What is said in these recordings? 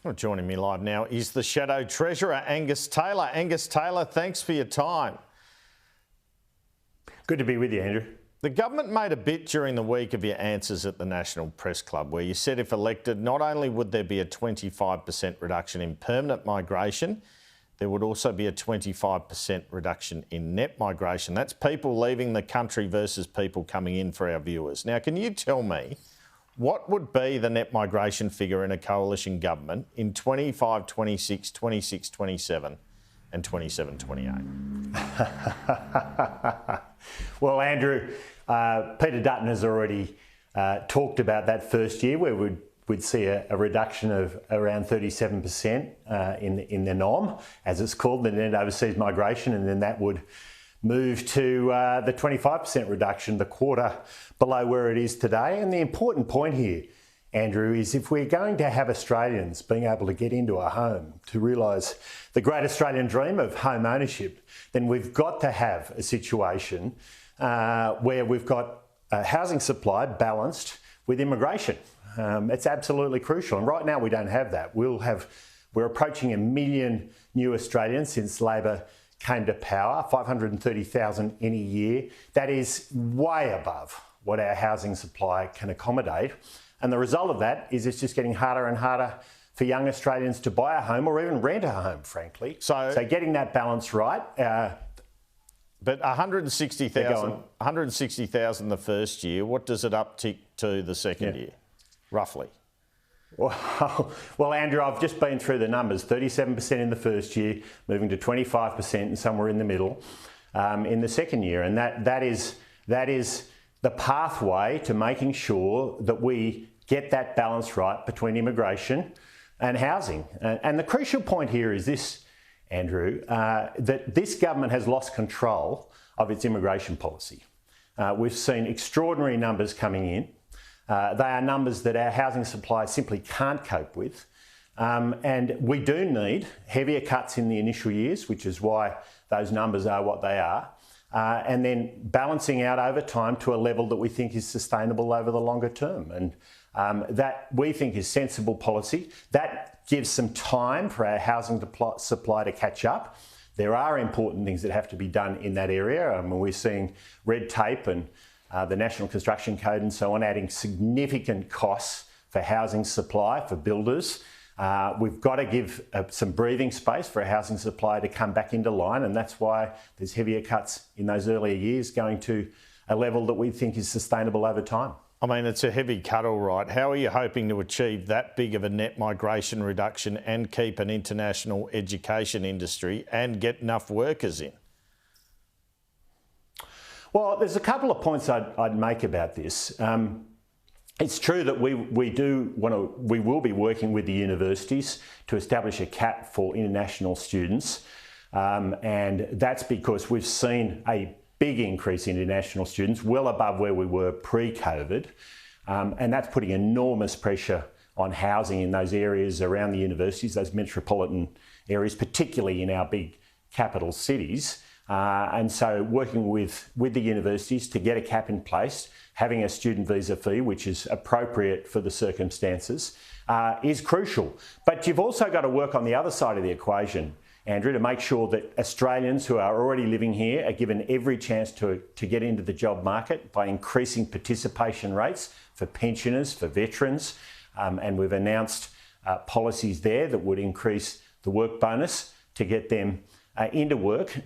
Well, joining me live now is the Shadow Treasurer, Angus Taylor. Angus Taylor, thanks for your time. Good to be with you, Andrew. The government made a bit during the week of your answers at the National Press Club, where you said if elected, not only would there be a 25% reduction in permanent migration, there would also be a 25% reduction in net migration. That's people leaving the country versus people coming in, for our viewers. Now, can you tell me what would be the net migration figure in a coalition government in 25, 26, 26, 27 and 27, 28? Well, Andrew, Peter Dutton has already talked about that first year where we'd see a reduction of around 37% in the NOM, as it's called, the net overseas migration, and then that would move to the 25% reduction, the quarter below where it is today. And the important point here, Andrew, is if we're going to have Australians being able to get into a home, to realise the great Australian dream of home ownership, then we've got to have a situation where we've got housing supply balanced with immigration. It's absolutely crucial. And right now we don't have that. We're approaching 1 million new Australians since Labor came to power, 530,000 in a year. That is way above what our housing supply can accommodate. And the result of that is it's just getting harder and harder for young Australians to buy a home or even rent a home, frankly. So getting that balance right. But 160,000 the first year, what does it uptick to the second year, roughly? Well, Andrew, I've just been through the numbers. 37% in the first year, moving to 25% and somewhere in the middle in the second year. And that is the pathway to making sure that we get that balance right between immigration and housing. And the crucial point here is this, Andrew, that this government has lost control of its immigration policy. We've seen extraordinary numbers coming in. They are numbers that our housing supply simply can't cope with. And we do need heavier cuts in the initial years, which is why those numbers are what they are. And then balancing out over time to a level that we think is sustainable over the longer term. And that we think is sensible policy. That gives some time for our housing supply to catch up. There are important things that have to be done in that area. We're seeing red tape and the National Construction Code and so on, adding significant costs for housing supply, for builders. We've got to give some breathing space for a housing supply to come back into line, and that's why there's heavier cuts in those earlier years going to a level that we think is sustainable over time. I mean, it's a heavy cut, all right. How are you hoping to achieve that big of a net migration reduction and keep an international education industry and get enough workers in? Well, there's a couple of points I'd make about this. It's true that we will be working with the universities to establish a cap for international students, and that's because we've seen a big increase in international students, well above where we were pre-COVID, and that's putting enormous pressure on housing in those areas around the universities, those metropolitan areas, particularly in our big capital cities. And so working with the universities to get a cap in place, having a student visa fee, which is appropriate for the circumstances, is crucial. But you've also got to work on the other side of the equation, Andrew, to make sure that Australians who are already living here are given every chance to get into the job market by increasing participation rates for pensioners, for veterans. And we've announced policies there that would increase the work bonus to get them into work.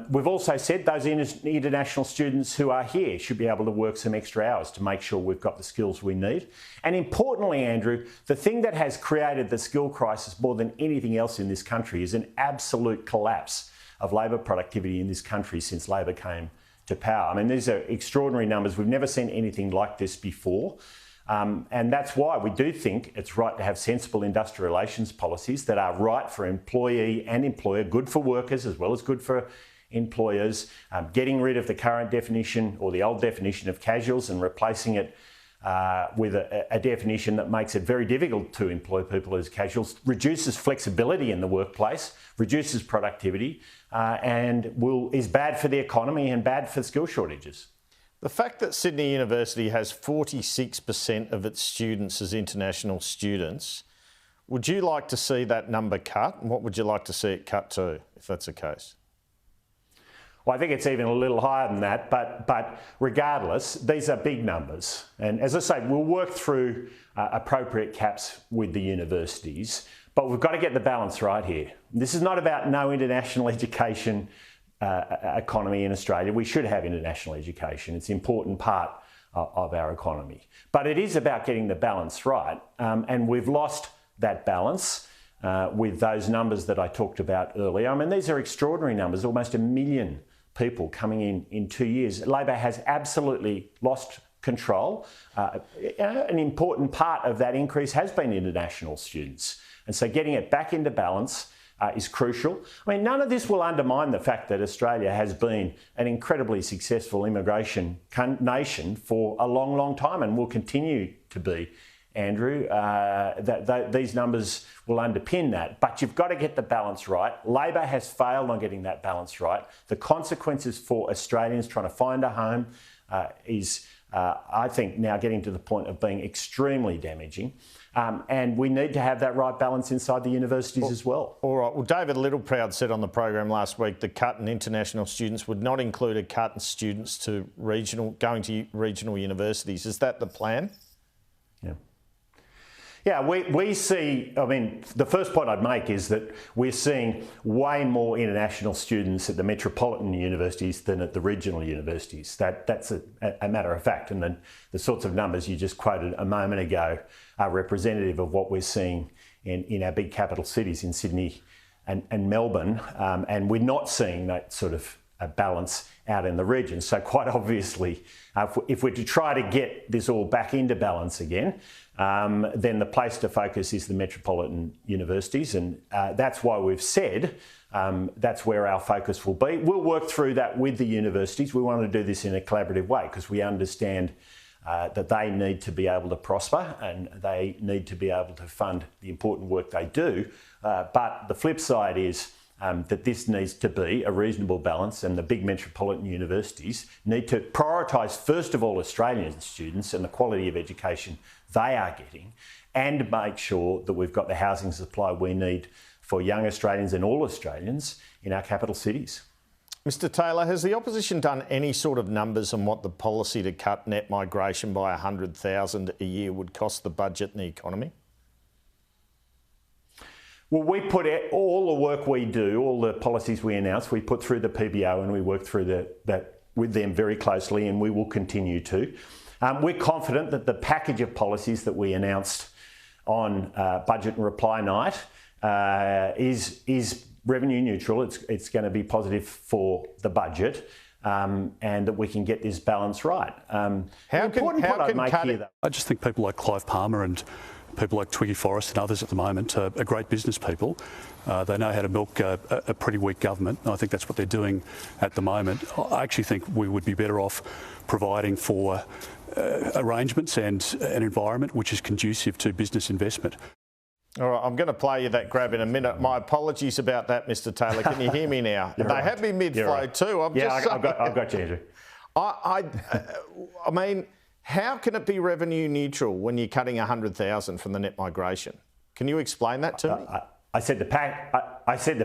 We've also said those international students who are here should be able to work some extra hours to make sure we've got the skills we need. And importantly, Andrew, the thing that has created the skill crisis more than anything else in this country is an absolute collapse of labour productivity in this country since Labor came to power. I mean, these are extraordinary numbers. We've never seen anything like this before. And that's why we do think it's right to have sensible industrial relations policies that are right for employee and employer, good for workers as well as good for employers, getting rid of the current definition or the old definition of casuals and replacing it with a definition that makes it very difficult to employ people as casuals, reduces flexibility in the workplace, reduces productivity, and is bad for the economy and bad for skill shortages. The fact that Sydney University has 46% of its students as international students, Would you like to see that number cut? And what would you like to see it cut to, if that's the case? Well, I think it's even a little higher than that, but regardless, these are big numbers. And as I say, we'll work through appropriate caps with the universities, but we've got to get the balance right here. This is not about no international education economy in Australia. We should have international education. It's an important part of our economy. But it is about getting the balance right, and we've lost that balance with those numbers that I talked about earlier. I mean, these are extraordinary numbers, almost 1 million people coming in 2 years. Labor has absolutely lost control. An important part of that increase has been international students. And so getting it back into balance is crucial. I mean, none of this will undermine the fact that Australia has been an incredibly successful immigration nation for a long, long time and will continue to be, Andrew. These numbers will underpin that. But you've got to get the balance right. Labor has failed on getting that balance right. The consequences for Australians trying to find a home is, I think, now getting to the point of being extremely damaging. And we need to have that right balance inside the universities as well. All right. Well, David Littleproud said on the program last week the cut in international students would not include a cut in students to going to regional universities. Is that the plan? Yeah. Yeah, we see, I mean, the first point I'd make is that we're seeing way more international students at the metropolitan universities than at the regional universities. That's a matter of fact. And then the sorts of numbers you just quoted a moment ago are representative of what we're seeing in our big capital cities in Sydney and Melbourne. And we're not seeing that sort of a balance out in the region. So quite obviously, if we're to try to get this all back into balance again, then the place to focus is the metropolitan universities. And that's why we've said that's where our focus will be. We'll work through that with the universities. We want to do this in a collaborative way because we understand that they need to be able to prosper and they need to be able to fund the important work they do. But the flip side is that this needs to be a reasonable balance, and the big metropolitan universities need to prioritise, first of all, Australian students and the quality of education they are getting, and make sure that we've got the housing supply we need for young Australians and all Australians in our capital cities. Mr Taylor, has the opposition done any sort of numbers on what the policy to cut net migration by 100,000 a year would cost the budget and the economy? Well, we put all the work we do, all the policies we announce, we put through the PBO and we work through that with them very closely, and we will continue to. We're confident that the package of policies that we announced on budget and reply night is revenue neutral. It's going to be positive for the budget, and that we can get this balance right. I just think people like Clive Palmer and people like Twiggy Forrest and others at the moment are great business people. They know how to milk a pretty weak government, and I think that's what they're doing at the moment. I actually think we would be better off providing for arrangements and an environment which is conducive to business investment. All right, I'm going to play you that grab in a minute. My apologies about that, Mr Taylor. Can you hear me now? They right. have me mid-flow too. I've got you, Andrew. I mean, how can it be revenue neutral when you're cutting 100,000 from the net migration? Can you explain that to me? I said the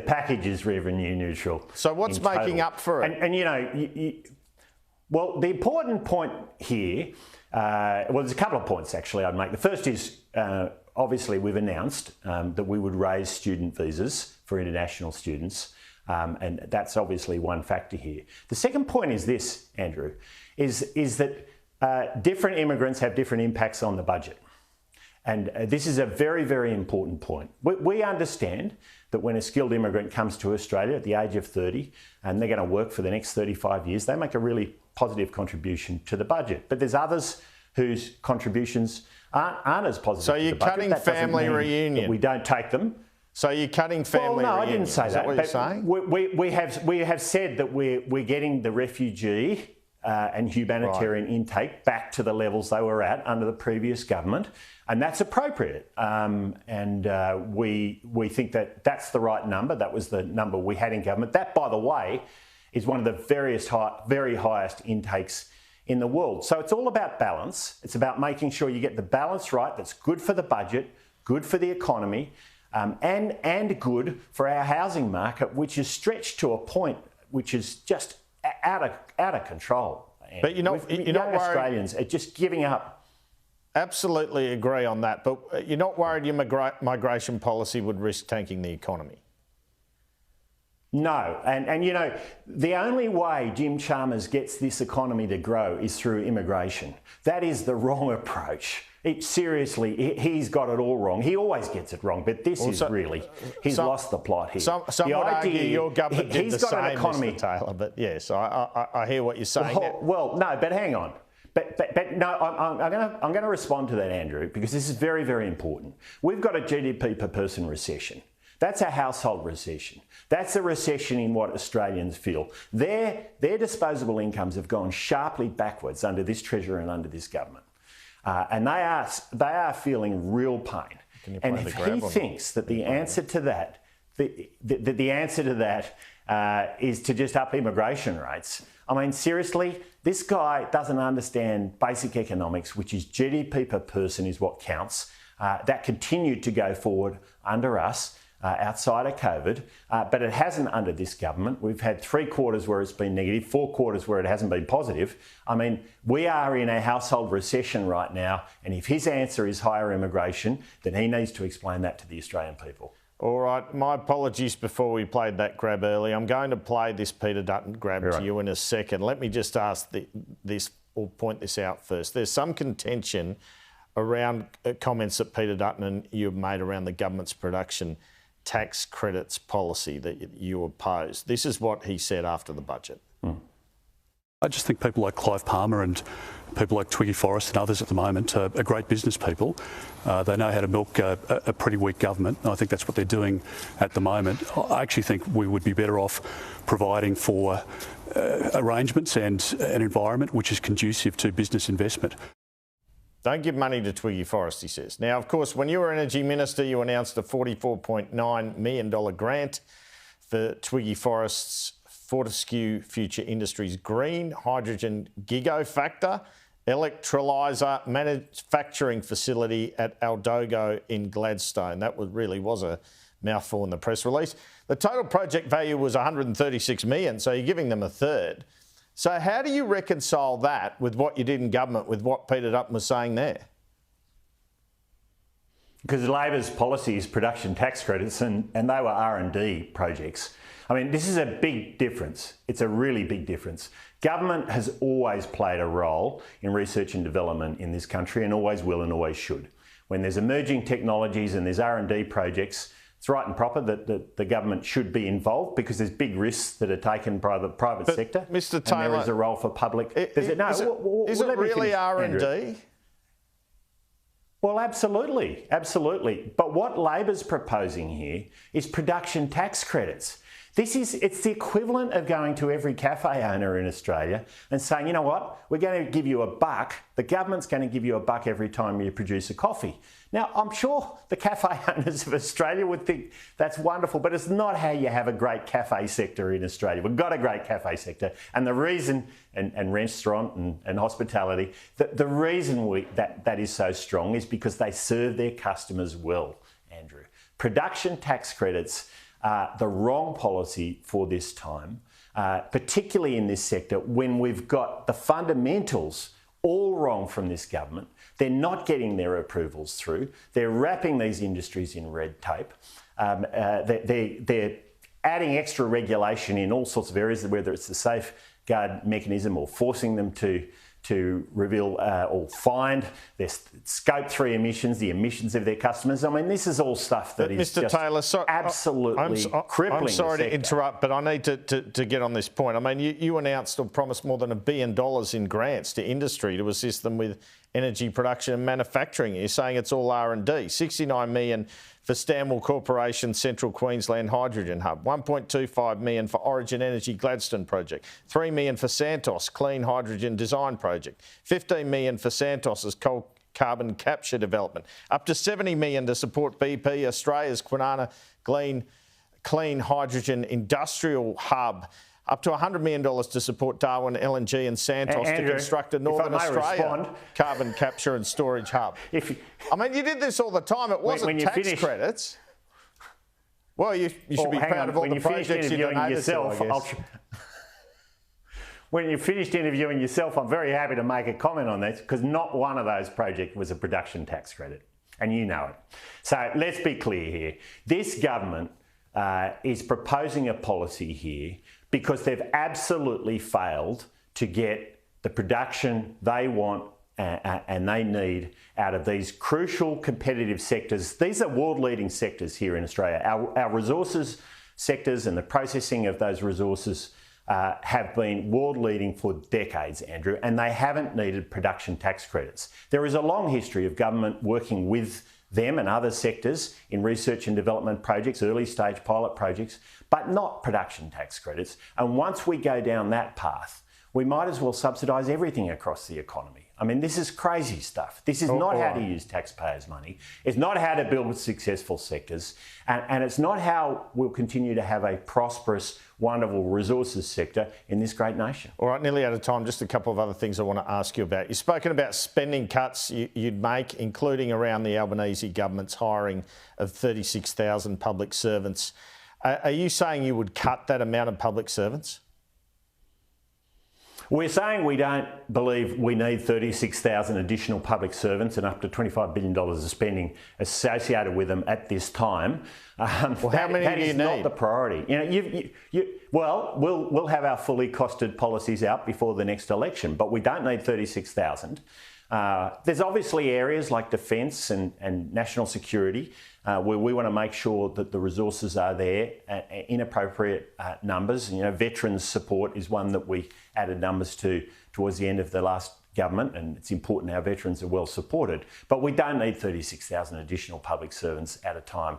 package is revenue neutral. So what's making up for it? And you know, well, the important point here, well, there's a couple of points actually I'd make. The first is obviously we've announced that we would raise student visas for international students, and that's obviously one factor here. The second point is this, Andrew, is that different immigrants have different impacts on the budget. And this is a very, very important point. We understand that when a skilled immigrant comes to Australia at the age of 30 and they're going to work for the next 35 years, they make a really positive contribution to the budget. But there's others whose contributions aren't as positive. So you're cutting family reunion. We don't take them. So you're cutting family reunion. No, I didn't say that. Is that what you're saying? We have said that we're getting the refugee and humanitarian intake back to the levels they were at under the previous government, and that's appropriate. We think that that's the right number. That was the number we had in government. That, by the way, is one of the very highest intakes in the world. So it's all about balance. It's about making sure you get the balance right that's good for the budget, good for the economy, and good for our housing market, which is stretched to a point which is just out of control. But you're not worried. Australians are just giving up. Absolutely agree on that. But you're not worried your migration policy would risk tanking the economy? No, and you know, the only way Jim Chalmers gets this economy to grow is through immigration. That is the wrong approach. Seriously, he's got it all wrong. He always gets it wrong, but this is really, he's lost the plot here. Some would argue your government did the same, Mr. Taylor, but yes, I hear what you're saying. Well, no, but hang on. But no, I'm going to respond to that, Andrew, because this is very, very important. We've got a GDP per person recession. That's a household recession. That's a recession in what Australians feel. Their disposable incomes have gone sharply backwards under this Treasurer and under this government. And they are feeling real pain. And if he thinks that the answer to that, the answer to that is to just up immigration rates, I mean, seriously, this guy doesn't understand basic economics, which is GDP per person is what counts. That continued to go forward under us. Outside of COVID, but it hasn't under this government. We've had 3 quarters where it's been negative, 4 quarters where it hasn't been positive. I mean, we are in a household recession right now, and if his answer is higher immigration, then he needs to explain that to the Australian people. All right, my apologies before we played that grab early. I'm going to play this Peter Dutton grab to you in a second. Let me just ask this or point this out first. There's some contention around comments that Peter Dutton and you have made around the government's production tax credits policy that you oppose. This is what he said after the budget. I just think people like Clive Palmer and people like Twiggy Forrest and others at the moment are great business people. They know how to milk a pretty weak government. And I think that's what they're doing at the moment. I actually think we would be better off providing for arrangements and an environment which is conducive to business investment. Don't give money to Twiggy Forrest, he says. Now, of course, when you were Energy Minister, you announced a $44.9 million grant for Twiggy Forrest's Fortescue Future Industries Green Hydrogen Gigafactor electrolyser manufacturing facility at Aldogo in Gladstone. That really was a mouthful in the press release. The total project value was $136 million, so you're giving them a third. So how do you reconcile that with what you did in government, with what Peter Dutton was saying there? Because Labor's policy is production tax credits and they were R&D projects. I mean, this is a big difference. It's a really big difference. Government has always played a role in research and development in this country and always will and always should. When there's emerging technologies and there's R&D projects, it's right and proper that the government should be involved because there's big risks that are taken by the private sector. Mr. Taylor, and there is a role for public. Is it really R&D? Well, absolutely, absolutely. But what Labor's proposing here is production tax credits. It's the equivalent of going to every cafe owner in Australia and saying, you know what, we're going to give you $1. The government's going to give you $1 every time you produce a coffee. Now, I'm sure the cafe owners of Australia would think that's wonderful, but it's not how you have a great cafe sector in Australia. We've got a great cafe sector, and the reason, and restaurant and hospitality, the reason that is so strong is because they serve their customers well, Andrew. Production tax credits are the wrong policy for this time, particularly in this sector when we've got the fundamentals all wrong from this government. They're not getting their approvals through. They're wrapping these industries in red tape. They're adding extra regulation in all sorts of areas, whether it's the safeguard mechanism or forcing them to reveal or find their Scope 3 emissions, the emissions of their customers. I mean, this is all stuff that is Mr. Taylor, absolutely crippling. I'm sorry to interrupt, but I need to get on this point. I mean, you announced or promised more than $1 billion in grants to industry to assist them with energy production and manufacturing. You're saying it's all R&D. $69 million for Stanwell Corporation Central Queensland Hydrogen Hub, $1.25 million for Origin Energy Gladstone Project, $3 million for Santos Clean Hydrogen Design Project, $15 million for Santos's coal carbon capture development, up to $70 million to support BP Australia's Kwinana Clean Hydrogen Industrial Hub, up to $100 million to support Darwin LNG and Santos Andrew, to construct a Northern Australia carbon capture and storage hub. I mean, you did this all the time. It wasn't tax credits. Well, you should be proud of all the projects you donated to, I guess. When you've finished interviewing yourself, I'm very happy to make a comment on this, because not one of those projects was a production tax credit, and you know it. So let's be clear here. This government is proposing a policy here because they've absolutely failed to get the production they want and they need out of these crucial competitive sectors. These are world-leading sectors here in Australia. Our resources sectors and the processing of those resources have been world-leading for decades, Andrew, and they haven't needed production tax credits. There is a long history of government working with them and other sectors in research and development projects, early-stage pilot projects, but not production tax credits. And once we go down that path, we might as well subsidise everything across the economy. I mean, this is crazy stuff. This is not how to use taxpayers' money. It's not how to build successful sectors. And it's not how we'll continue to have a prosperous, wonderful resources sector in this great nation. All right, nearly out of time. Just a couple of other things I want to ask you about. You've spoken about spending cuts you'd make, including around the Albanese government's hiring of 36,000 public servants. Are you saying you would cut that amount of public servants? We're saying we don't believe we need 36,000 additional public servants and up to $25 billion of spending associated with them at this time. Well, how many do you need? Not the priority. Well, we'll have our fully costed policies out before the next election, but we don't need 36,000. There's obviously areas like defence and national security where we want to make sure that the resources are there in appropriate numbers. You know, veterans support is one that we added numbers to towards the end of the last government, and it's important our veterans are well supported. But we don't need 36,000 additional public servants at a time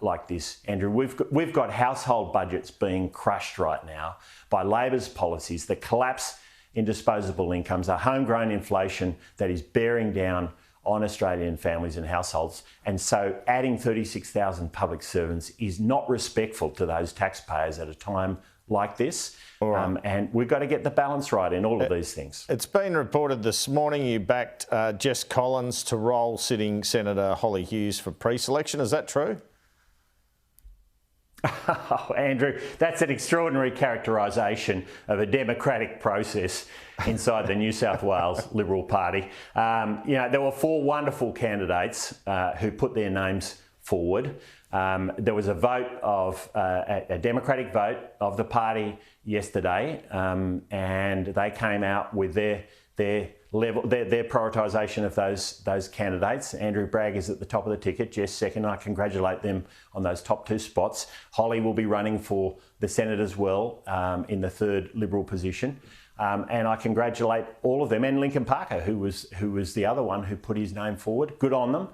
like this, Andrew. We've got household budgets being crushed right now by Labor's policies, the collapse in disposable incomes, a homegrown inflation that is bearing down on Australian families and households. And so adding 36,000 public servants is not respectful to those taxpayers at a time like this. Right. And we've got to get the balance right in all of these things. It's been reported this morning you backed Jess Collins to roll sitting Senator Holly Hughes for preselection. Is that true? Oh, Andrew, that's an extraordinary characterisation of a democratic process inside the New South Wales Liberal Party. There were 4 wonderful candidates who put their names forward. There was a vote of a democratic vote of the party yesterday, and they came out with their prioritisation of those candidates. Andrew Bragg is at the top of the ticket, Jess second. I congratulate them on those top 2 spots. Holly will be running for the Senate as well in the 3rd Liberal position. And I congratulate all of them, and Lincoln Parker, who was the other one who put his name forward. Good on them.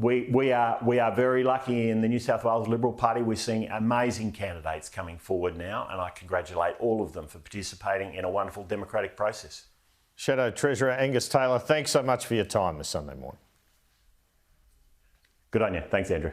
We are very lucky in the New South Wales Liberal Party. We're seeing amazing candidates coming forward now, and I congratulate all of them for participating in a wonderful democratic process. Shadow Treasurer Angus Taylor, thanks so much for your time this Sunday morning. Good on you. Thanks, Andrew.